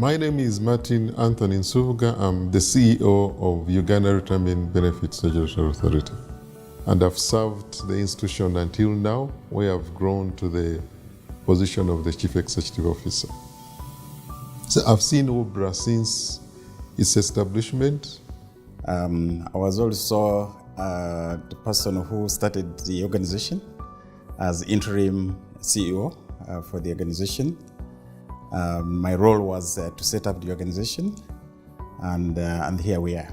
My name is Martin Anthony Nsubuga. I'm the CEO of Uganda Retirement Benefits Regulatory Authority. And I've served the institution until now, where I've grown to the position of the Chief Executive Officer. So I've seen URBRA since its establishment. I was also the person who started the organization as interim CEO for the organization. My role was to set up the organization, and here we are.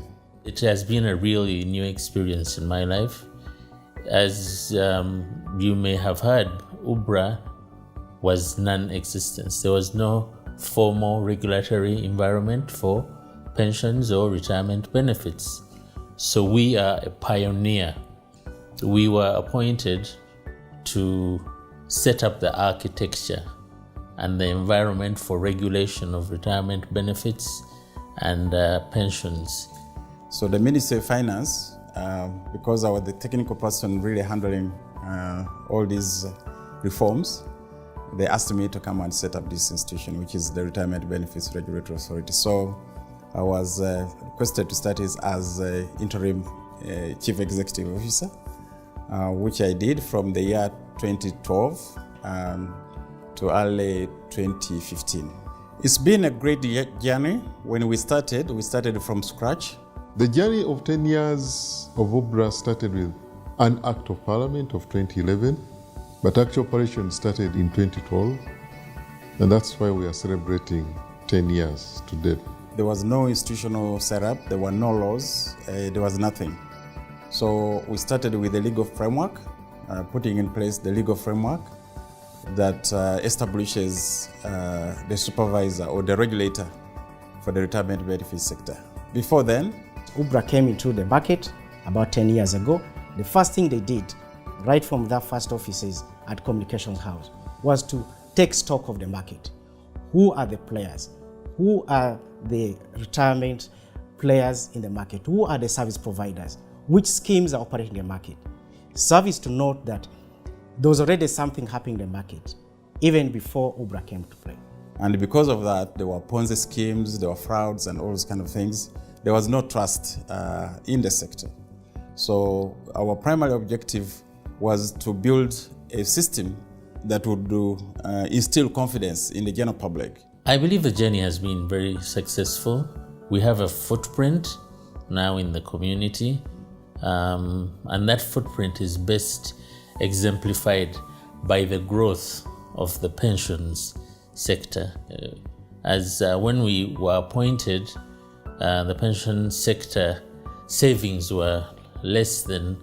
It has been a really new experience in my life. As you may have heard, URBRA was non-existent. There was no formal regulatory environment for pensions or retirement benefits. So we are a pioneer. We were appointed to set up the architecture and the environment for regulation of retirement benefits and pensions. So the Ministry of Finance, because I was the technical person really handling all these reforms, they asked me to come and set up this institution, which is the Retirement Benefits Regulatory Authority. So I was requested to start as interim Chief Executive Officer, which I did from the year 2012 to early 2015. It's been a great journey. When we started from scratch. The journey of 10 years of URBRA started with an Act of Parliament of 2011, but actual operation started in 2012, and that's why we are celebrating 10 years today. There was no institutional setup, there were no laws, there was nothing. So we started with the legal framework, putting in place the legal framework that establishes the supervisor or the regulator for the retirement benefits sector. Before then, URBRA came into the market about 10 years ago. The first thing they did, right from their first offices at Communications House, was to take stock of the market. Who are the players? Who are the retirement players in the market? Who are the service providers? Which schemes are operating in the market? Service to note that there was already something happening in the market, even before URBRA came to play. And because of that, there were Ponzi schemes, there were frauds and all those kind of things. There was no trust in the sector. So our primary objective was to build a system that would instill confidence in the general public. I believe the journey has been very successful. We have a footprint now in the community, and that footprint is best exemplified by the growth of the pensions sector. When we were appointed, the pension sector savings were less than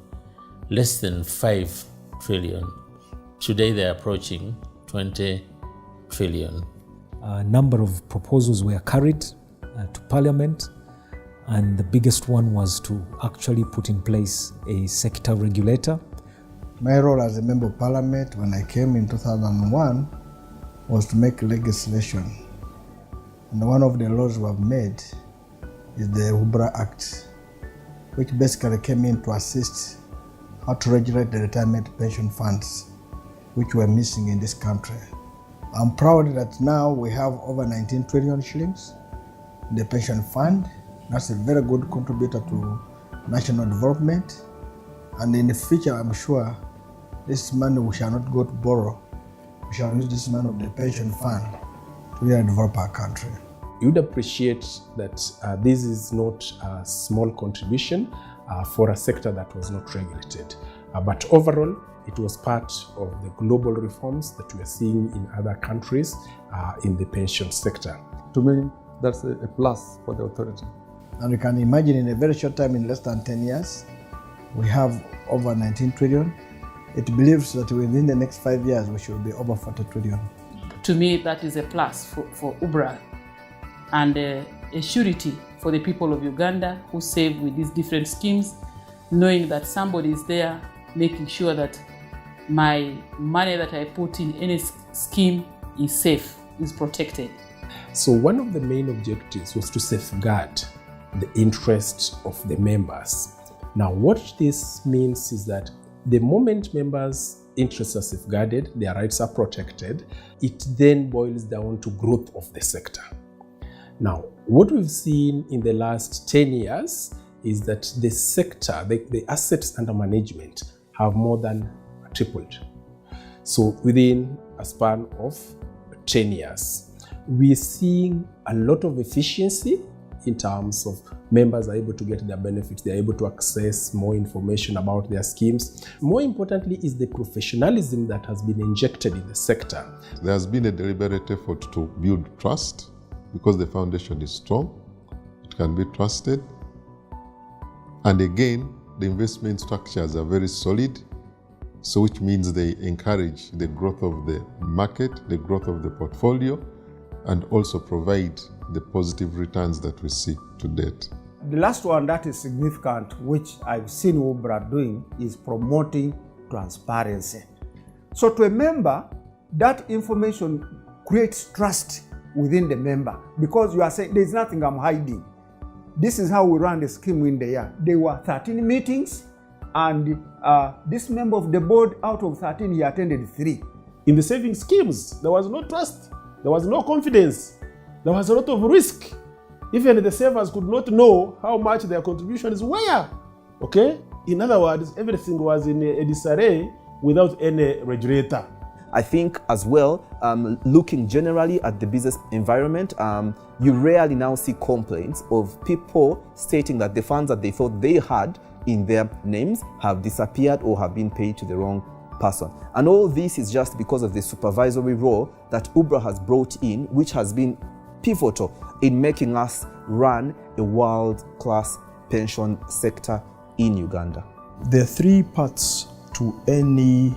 5 trillion. Today they're approaching 20 trillion. A number of proposals were carried to Parliament, and the biggest one was to actually put in place a sector regulator. My role as a Member of Parliament when I came in 2001 was to make legislation. And one of the laws we have made is the URBRA Act, which basically came in to assist how to regulate the retirement pension funds, which were missing in this country. I'm proud that now we have over 19 trillion shillings in the pension fund. That's a very good contributor to national development. And in the future, I'm sure this money we shall not go to borrow. We shall use this money of the pension fund to really develop our country. You'd appreciate that this is not a small contribution for a sector that was not regulated. But overall, it was part of the global reforms that we are seeing in other countries in the pension sector. To me, that's a plus for the authority. And you can imagine in a very short time, in less than 10 years, we have over 19 trillion. It believes that within the next 5 years, we should be over 40 trillion. To me, that is a plus for URBRA and a surety for the people of Uganda who save with these different schemes, knowing that somebody is there making sure that my money that I put in any scheme is safe, is protected. So one of the main objectives was to safeguard the interests of the members. Now, what this means is that the moment members' interests are safeguarded, their rights are protected, it then boils down to growth of the sector. Now, what we've seen in the last 10 years is that the sector, the assets under management have more than tripled. So within a span of 10 years, we're seeing a lot of efficiency in terms of members are able to get their benefits, they're able to access more information about their schemes. More importantly is the professionalism that has been injected in the sector. There has been a deliberate effort to build trust because the foundation is strong, it can be trusted. And again, the investment structures are very solid, so which means they encourage the growth of the market, the growth of the portfolio, and also provide the positive returns that we see to date. The last one that is significant, which I've seen URBRA doing, is promoting transparency. So to a member, that information creates trust within the member because you are saying, there's nothing I'm hiding. This is how we run the scheme in the year. There were 13 meetings, and this member of the board, out of 13, he attended 3. In the saving schemes, there was no trust, there was no confidence, there was a lot of risk. Even the savers could not know how much their contributions were. Okay? In other words, everything was in a disarray without any regulator. I think as well, looking generally at the business environment, you rarely now see complaints of people stating that the funds that they thought they had in their names have disappeared or have been paid to the wrong person. And all this is just because of the supervisory role that URBRA has brought in, which has been pivotal in making us run a world-class pension sector in Uganda. There are 3 parts to any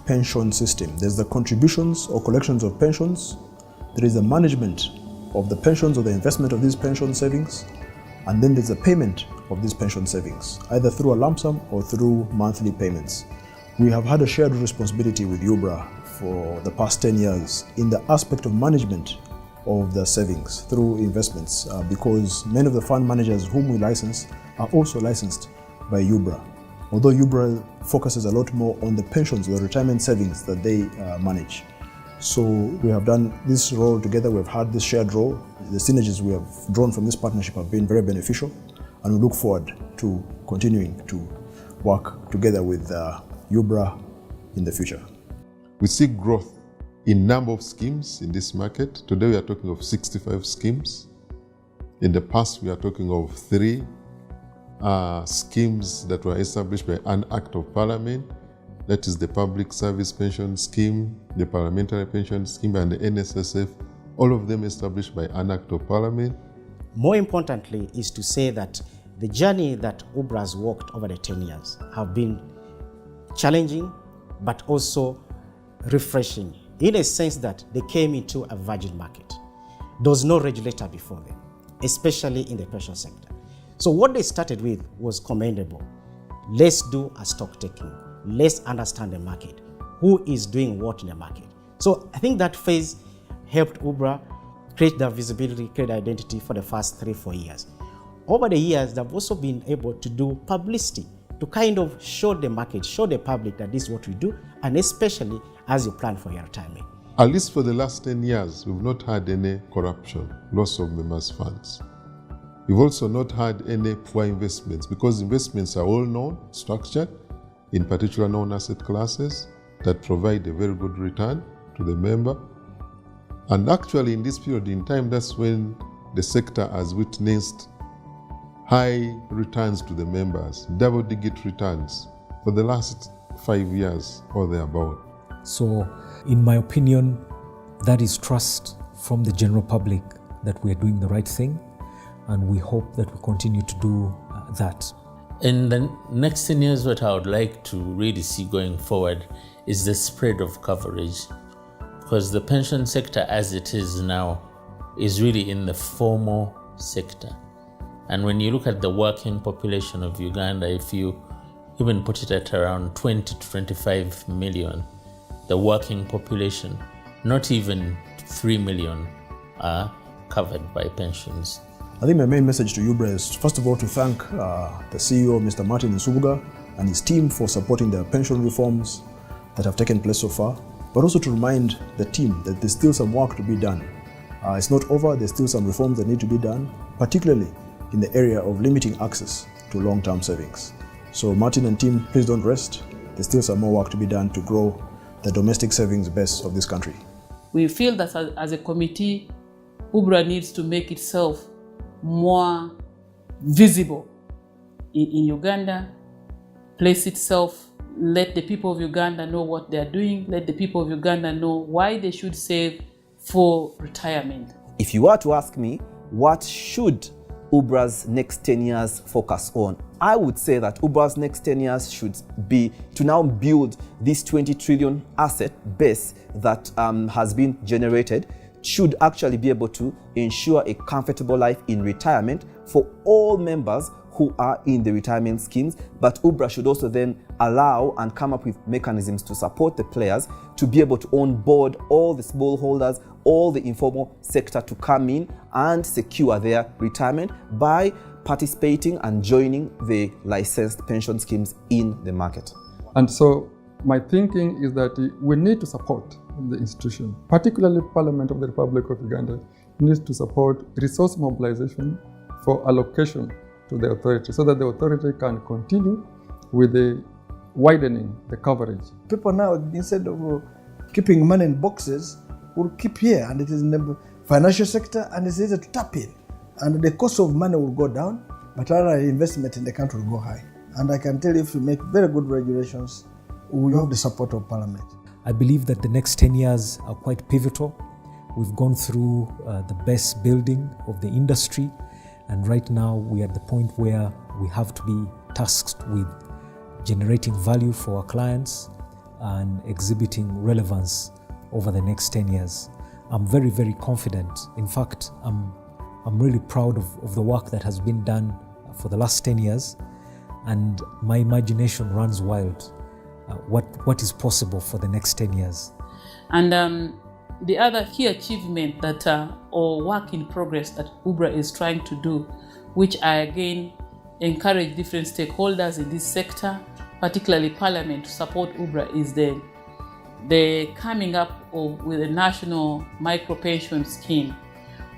pension system. There's the contributions or collections of pensions, there is the management of the pensions or the investment of these pension savings, and then there's the payment of these pension savings, either through a lump sum or through monthly payments. We have had a shared responsibility with URBRA for the past 10 years in the aspect of management of the savings through investments because many of the fund managers whom we license are also licensed by URBRA. Although URBRA focuses a lot more on the pensions or the retirement savings that they manage. So we have done this role together, we've had this shared role. The synergies we have drawn from this partnership have been very beneficial, and we look forward to continuing to work together with URBRA in the future. We see growth in number of schemes in this market. Today we are talking of 65 schemes. In the past we are talking of 3 schemes that were established by an Act of Parliament. That is the Public Service Pension Scheme, the Parliamentary Pension Scheme, and the NSSF, all of them established by an Act of Parliament. More importantly is to say that the journey that URBRA has walked over the 10 years have been challenging, but also refreshing, in a sense that they came into a virgin market. There was no regulator before them, especially in the pension sector. So what they started with was commendable. Let's do a stock taking. Let's understand the market. Who is doing what in the market? So I think that phase helped URBRA create the visibility, create identity for the first 3-4 years. Over the years, they've also been able to do publicity to kind of show the market, show the public that this is what we do, and especially as you plan for your retirement. At least for the last 10 years, we've not had any corruption, loss of members' funds. We've also not had any poor investments because investments are all known, structured, in particular known asset classes that provide a very good return to the member. And actually in this period in time, that's when the sector has witnessed high returns to the members, double-digit returns for the last 5 years or thereabout. So, in my opinion, that is trust from the general public that we are doing the right thing, and we hope that we continue to do that. In the next 10 years, what I would like to really see going forward is the spread of coverage, because the pension sector as it is now is really in the formal sector. And when you look at the working population of Uganda, if you even put it at around 20 to 25 million, the working population, not even 3 million are covered by pensions. I think my main message to URBRA is, first of all, to thank the CEO, Mr. Martin Nsubuga, and his team for supporting the pension reforms that have taken place so far, but also to remind the team that there's still some work to be done It's not over. There's still some reforms that need to be done, particularly in the area of limiting access to long-term savings. So Martin and team, please don't rest. There's still some more work to be done to grow the domestic savings base of this country. We feel that as a committee, URBRA needs to make itself more visible in Uganda, place itself, let the people of Uganda know what they're doing, let the people of Uganda know why they should save for retirement. If you were to ask me, what should URBRA's next 10 years focus on? I would say that URBRA's next 10 years should be to now build this 20 trillion asset base that has been generated, should actually be able to ensure a comfortable life in retirement for all members who are in the retirement schemes. But URBRA should also then allow and come up with mechanisms to support the players to be able to onboard all the smallholders, all the informal sector to come in and secure their retirement by participating and joining the licensed pension schemes in the market. And so my thinking is that we need to support the institution, particularly Parliament of the Republic of Uganda needs to support resource mobilization for allocation to the authority so that the authority can continue with the widening the coverage. People now, instead of keeping money in boxes, will keep here, and it is in the financial sector, and it's easy to tap in. And the cost of money will go down, but our investment in the country will go high. And I can tell you, if you make very good regulations, we have the support of Parliament. I believe that the next 10 years are quite pivotal. We've gone through the best building of the industry, and right now we are at the point where we have to be tasked with generating value for our clients and exhibiting relevance over the next 10 years. I'm very, very confident. In fact, I'm really proud of the work that has been done for the last 10 years, and my imagination runs wild. What is possible for the next 10 years. And the other key achievement that or work in progress that URBRA is trying to do, which I again encourage different stakeholders in this sector, particularly Parliament, to support URBRA, is the coming up with a national micro pension scheme.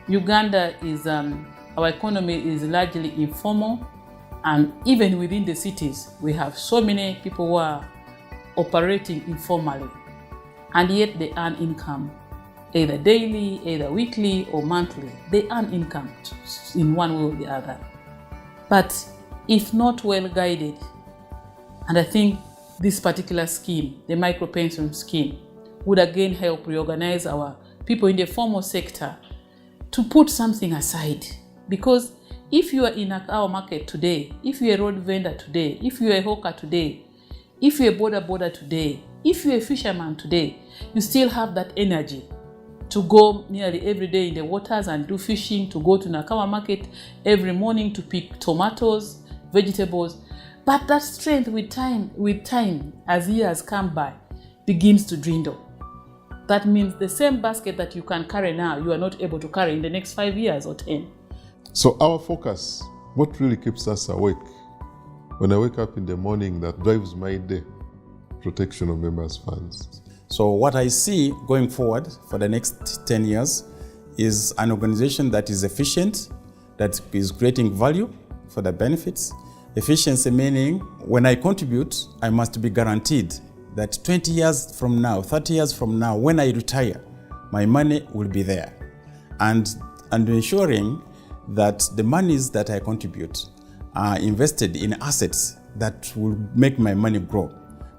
Uganda is, our economy is largely informal, and even within the cities, we have so many people who are operating informally, and yet they earn income, either daily, either weekly or monthly. They earn income in one way or the other. But if not well guided, and I think this particular scheme, the micro pension scheme, would again help reorganize our people in the formal sector to put something aside. Because if you are in our market today, if you're a road vendor today, if you're a hawker today, if you're a border today, if you're a fisherman today, you still have that energy to go nearly every day in the waters and do fishing, to go to Nakawa market every morning to pick tomatoes, vegetables. But that strength with time, as years come by, begins to dwindle. That means the same basket that you can carry now, you are not able to carry in the next 5 years or 10. So our focus, what really keeps us awake? When I wake up in the morning, that drives my day, protection of members' funds. So what I see going forward for the next 10 years is an organization that is efficient, that is creating value for the benefits. Efficiency meaning when I contribute, I must be guaranteed that 20 years from now, 30 years from now, when I retire, my money will be there. And ensuring that the monies that I contribute are invested in assets that will make my money grow.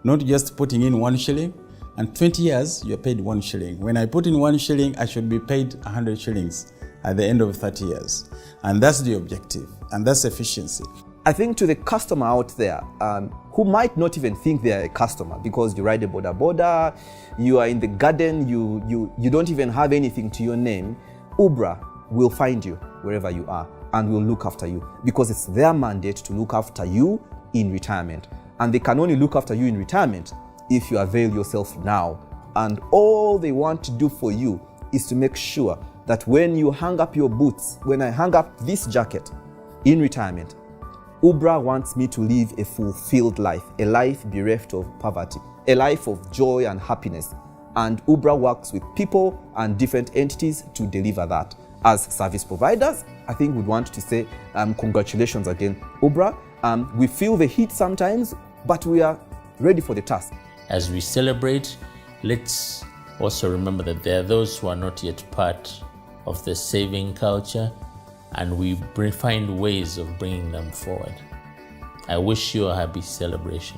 Not just putting in 1 shilling, and 20 years you're paid 1 shilling. When I put in 1 shilling, I should be paid 100 shillings at the end of 30 years. And that's the objective, and that's efficiency. I think to the customer out there who might not even think they are a customer because you ride a border, you are in the garden, you don't even have anything to your name, URBRA will find you wherever you are and will look after you because it's their mandate to look after you in retirement. And they can only look after you in retirement if you avail yourself now. And all they want to do for you is to make sure that when you hang up your boots, when I hang up this jacket in retirement, URBRA wants me to live a fulfilled life, a life bereft of poverty, a life of joy and happiness. and URBRA works with people and different entities to deliver that. As service providers, I think we'd want to say congratulations again, URBRA. We feel the heat sometimes, but we are ready for the task. As we celebrate, let's also remember that there are those who are not yet part of the saving culture, and we find ways of bringing them forward. I wish you a happy celebration.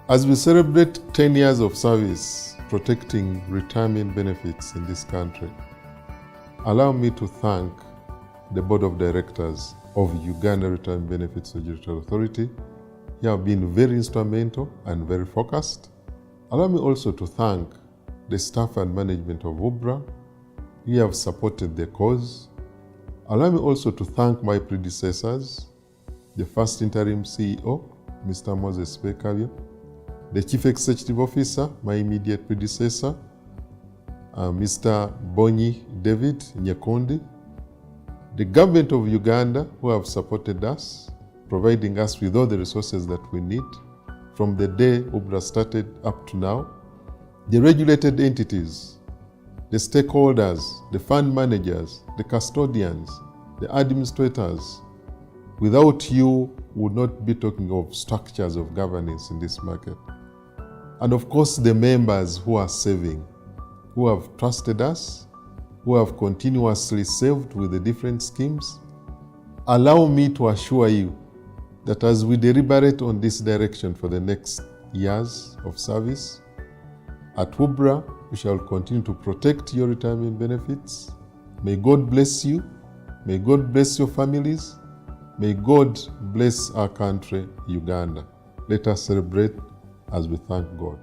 As we celebrate 10 years of service protecting retirement benefits in this country, allow me to thank the Board of Directors of Uganda Retirement Benefits Regulatory Authority. You have been very instrumental and very focused. Allow me also to thank the staff and management of URBRA. You have supported the cause. Allow me also to thank my predecessors, the first interim CEO, Mr. Moses Bekabyo, the Chief Executive Officer, my immediate predecessor, Mr. Bonyi David Nyakundi, the government of Uganda who have supported us, providing us with all the resources that we need from the day URBRA started up to now, the regulated entities, the stakeholders, the fund managers, the custodians, the administrators. Without you, we would not be talking of structures of governance in this market. And of course, the members who are saving, who have trusted us, who have continuously saved with the different schemes. Allow me to assure you that as we deliberate on this direction for the next years of service, at URBRA, we shall continue to protect your retirement benefits. May God bless you. May God bless your families. May God bless our country, Uganda. Let us celebrate as we thank God.